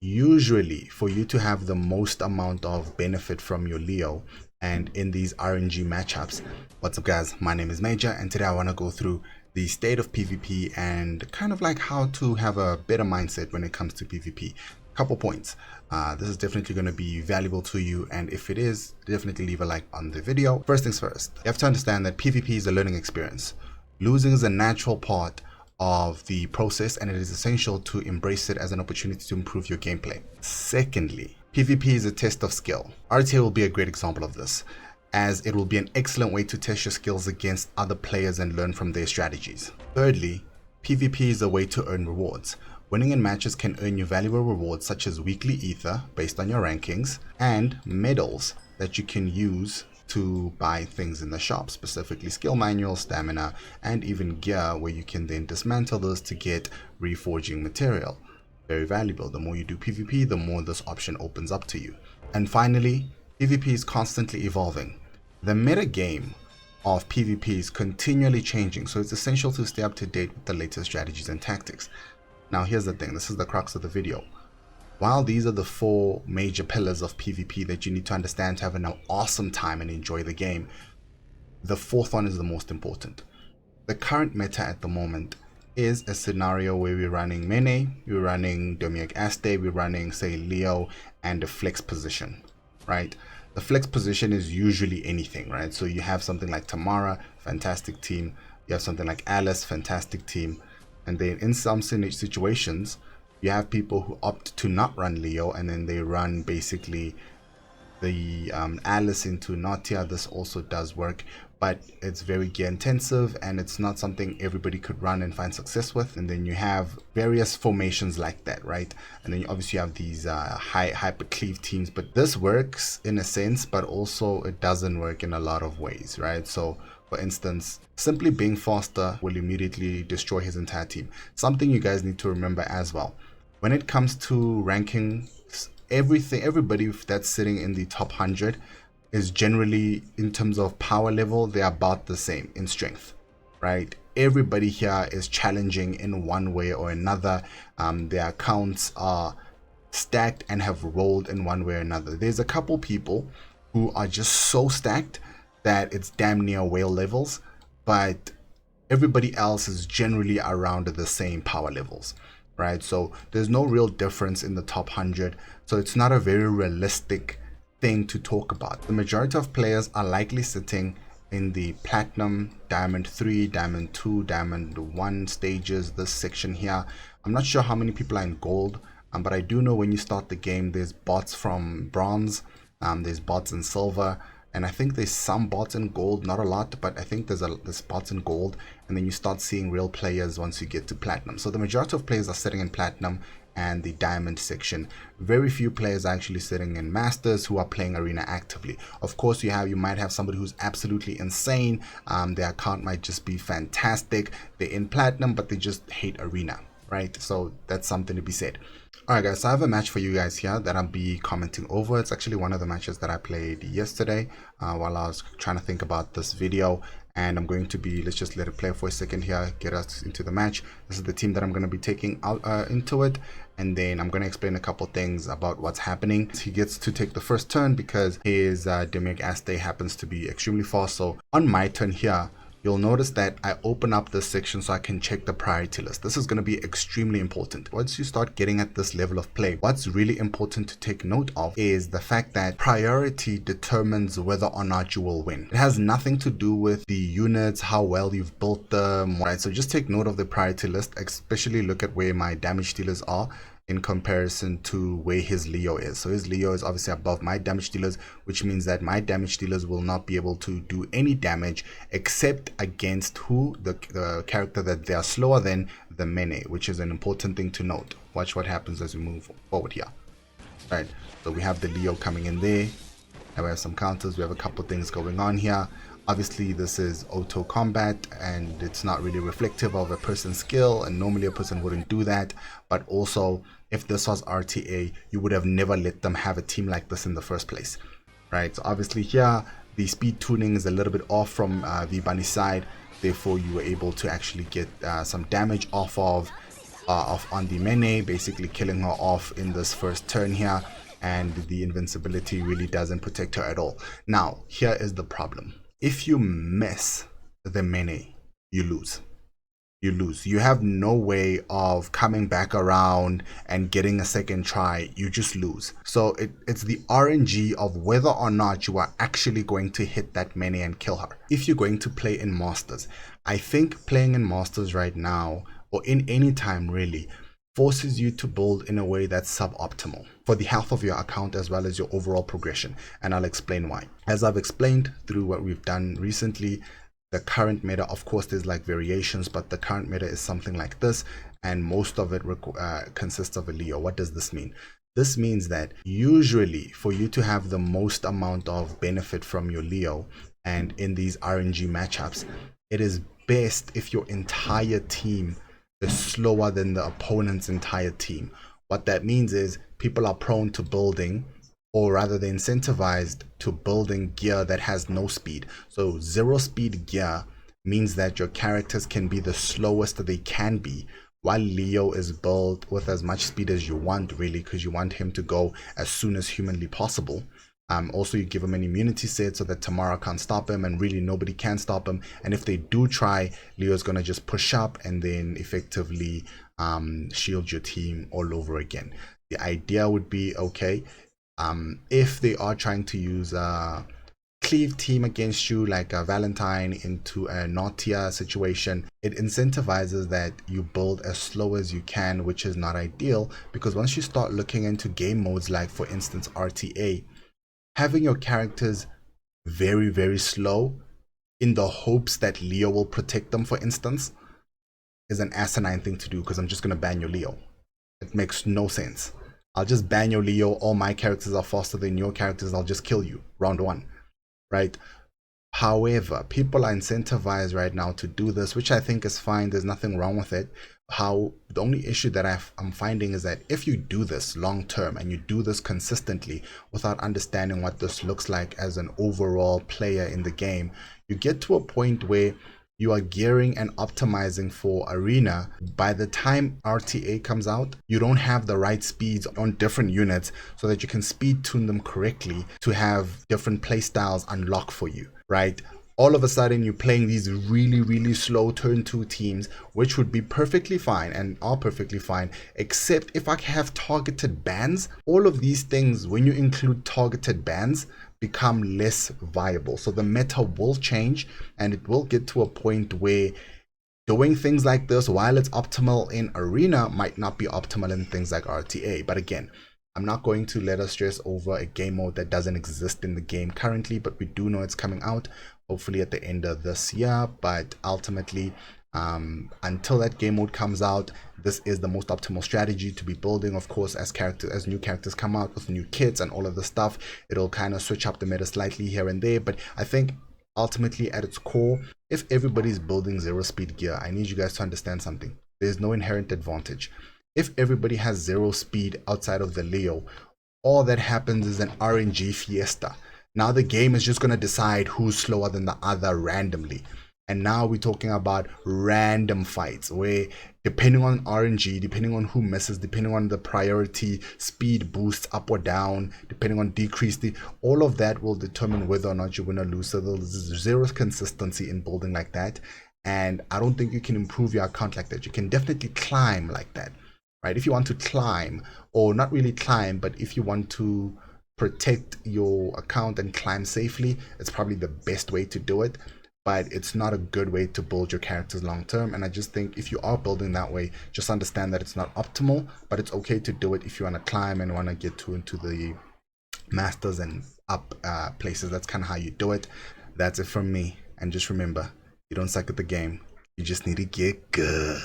Usually, for you to have the most amount of benefit from your Leo and in these RNG matchups. What's up, guys? My name is Major, and today I want to go through the state of PvP and kind of like how to have a better mindset when it comes to PvP. Couple points. This is definitely going to be valuable to you, and if it is, definitely leave a like on the video. First things first, you have to understand that PvP is a learning experience. Losing is a natural part of the process, and it is essential to embrace it as an opportunity to improve your gameplay. Secondly, PvP is a test of skill. RTA will be a great example of this, as it will be an excellent way to test your skills against other players and learn from their strategies. Thirdly, PvP is a way to earn rewards. Winning in matches can earn you valuable rewards such as weekly ether based on your rankings and medals that you can use to buy things in the shop, specifically skill manuals, stamina, and even gear, where you can then dismantle those to get reforging material. Very valuable. The more you do PvP, the more this option opens up to you. And finally, PvP is constantly evolving. The meta game of PvP is continually changing, so it's essential to stay up to date with the latest strategies and tactics. Now here's the thing, this is the crux of the video. While these are the four major pillars of PvP that you need to understand to have an awesome time and enjoy the game, the fourth one is the most important. The current meta at the moment is a scenario where we're running Mene, we're running Domiak Aste, we're running, say, Leo, and a flex position, right? The flex position is usually anything, right? So you have something like Tamara, fantastic team. You have something like Alice, fantastic team. And then in some situations, you have people who opt to not run Leo, and then they run basically the Alice into Natia. This also does work, but it's very gear intensive and it's not something everybody could run and find success with. And then you have various formations like that, right? And then you obviously have these hyper cleave teams, but this works in a sense, but also it doesn't work in a lot of ways, right? So for instance, simply being faster will immediately destroy his entire team. Something you guys need to remember as well. When it comes to ranking, everybody that's sitting in the top 100 is generally, in terms of power level, they're about the same in strength, right? Everybody here is challenging in one way or another. Their accounts are stacked and have rolled in one way or another. There's a couple people who are just so stacked that it's damn near whale levels, but everybody else is generally around the same power levels, right? So there's no real difference in the top 100, so it's not a very realistic thing to talk about. The majority of players are likely sitting in the platinum, diamond 3, diamond 2, diamond 1 stages, this section here. I'm not sure how many people are in gold, but I do know when you start the game there's bots from bronze, there's bots in silver, and I think there's some bots in gold, not a lot, but I think there's bots in gold, and then you start seeing real players once you get to platinum. So the majority of players are sitting in platinum and the diamond section. Very few players are actually sitting in masters who are playing arena actively. Of course, you might have somebody who's absolutely insane. Their account might just be fantastic. They're in platinum, but they just hate arena, right? So that's something to be said. Alright guys, so I have a match for you guys here that I'll be commenting over. It's actually one of the matches that I played yesterday while I was trying to think about this video. And I'm going to be, let's just let it play for a second here, get us into the match. This is the team that I'm going to be taking out into it. And then I'm going to explain a couple things about what's happening. He gets to take the first turn because his Domiak Aste happens to be extremely fast. So on my turn here, you'll notice that I open up this section so I can check the priority list. This is going to be extremely important. Once you start getting at this level of play, what's really important to take note of is the fact that priority determines whether or not you will win. It has nothing to do with the units, how well you've built them, right? So just take note of the priority list, especially look at where my damage dealers are in comparison to where his Leo is. So his Leo is obviously above my damage dealers, which means that my damage dealers will not be able to do any damage except against the character that they are slower than, the Mene, which is an important thing to note. Watch what happens as we move forward here. Right, so we have the Leo coming in there, and we have some counters, we have a couple things going on here. Obviously this is auto combat and it's not really reflective of a person's skill, and normally a person wouldn't do that. But also, if this was RTA, you would have never let them have a team like this in the first place, right? So obviously here the speed tuning is a little bit off from Vibani's side, therefore you were able to actually get some damage off of off on the Mene, basically killing her off in this first turn here, and the invincibility really doesn't protect her at all. Now, here is the problem. If you miss the Mene, you lose. You lose. You have no way of coming back around and getting a second try. You just lose. So it's the RNG of whether or not you are actually going to hit that Mene and kill her. If you're going to play in Masters, I think playing in Masters right now, or in any time really, forces you to build in a way that's suboptimal for the health of your account as well as your overall progression, and I'll explain why. As I've explained through what we've done recently, the current meta, of course there's like variations, but the current meta is something like this, and most of it consists of a Leo. What does this mean? This means that usually for you to have the most amount of benefit from your Leo, and in these RNG matchups, it is best if your entire team is slower than the opponent's entire team. What that means is people are prone to building, or rather they're incentivized to building gear that has no speed. So 0 speed gear means that your characters can be the slowest they can be, while Leo is built with as much speed as you want, really, because you want him to go as soon as humanly possible. Also, you give him an immunity set so that Tamara can't stop him, and really nobody can stop him. And if they do try, Leo's gonna just push up and then effectively shield your team all over again. The idea would be, okay, if they are trying to use a cleave team against you, like a Valentine into a Nautia situation, it incentivizes that you build as slow as you can, which is not ideal, because once you start looking into game modes like, for instance, RTA, having your characters very, very slow in the hopes that Leo will protect them, for instance, is an asinine thing to do, because I'm just going to ban your Leo. It makes no sense. I'll just ban your Leo. All my characters are faster than your characters. I'll just kill you round 1, right? However, people are incentivized right now to do this, which I think is fine. There's nothing wrong with it. The only issue that I'm finding is that if you do this long term and you do this consistently without understanding what this looks like as an overall player in the game, you get to a point where you are gearing and optimizing for arena. By the time RTA comes out, you don't have the right speeds on different units so that you can speed tune them correctly to have different play styles unlock for you, right? All of a sudden you're playing these really, really slow turn 2 teams, which would be perfectly fine and are perfectly fine, except if I have targeted bans. All of these things, when you include targeted bans, become less viable. So the meta will change, and it will get to a point where doing things like this, while it's optimal in arena, might not be optimal in things like RTA. But again, I'm not going to let us stress over a game mode that doesn't exist in the game currently, but we do know it's coming out hopefully at the end of this year. But ultimately, until that game mode comes out, this is the most optimal strategy to be building. Of course, as new characters come out with new kits and all of the stuff, it'll kind of switch up the meta slightly here and there. But I think ultimately at its core, if everybody's building 0 speed gear, I need you guys to understand something. There's no inherent advantage. If everybody has 0 speed outside of the Leo, all that happens is an RNG fiesta. Now the game is just going to decide who's slower than the other randomly. And now we're talking about random fights where, depending on RNG, depending on who misses, depending on the priority, speed boosts up or down, depending on decrease, all of that will determine whether or not you win or lose. So there's 0 consistency in building like that. And I don't think you can improve your account like that. You can definitely climb like that, right? If you want to climb, or not really climb, but if you want to protect your account and climb safely, it's probably the best way to do it. But it's not a good way to build your characters long term. And I just think if you are building that way, just understand that it's not optimal, but it's okay to do it if you want to climb and want to get into the masters and up places. That's kind of how you do it. That's it from me. And just remember, you don't suck at the game, you just need to get good.